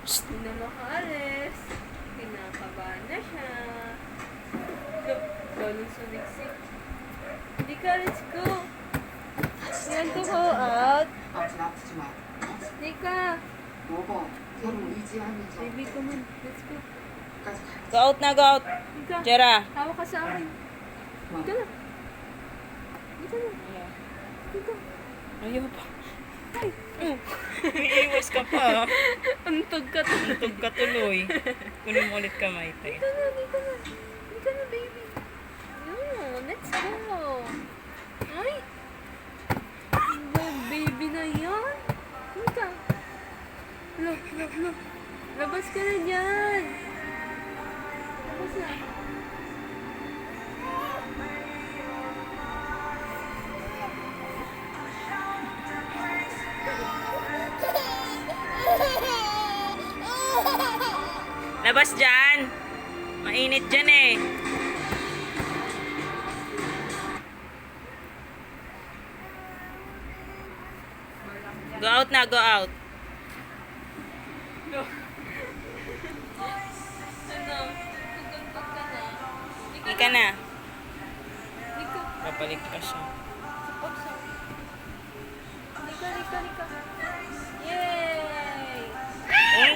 Hindi na makaalis. Kinakabahan na siya. Look, ganun sumiksik. Hindi ka, let's go. You want to go out? Hindi ka. Baby, come on. Let's go. Go out na, go out. Hindi ka. Jera. Hawak ka sa akin. Hindi ka na. Hindi ka na. Hindi ka. Ayaw pa. Iiwas ka pa. Untog ka to. Tug ka tuloy. Kunin mo ulit kamay, tay. Hindi ka na, hindi ka na. Hindi ka na, baby. No, let's go. Ay! Baby na yan. Hindi ka. Look, look, look. Labas ka na dyan. Labas na. Labas dyan. Mainit dyan eh. Go out na, go out. No. Ano? Tutuntog ka na. Hindi ka na. Hindi ka. Papalik ka siya. Paksa. Lika, lika, lika. Yay! Eh?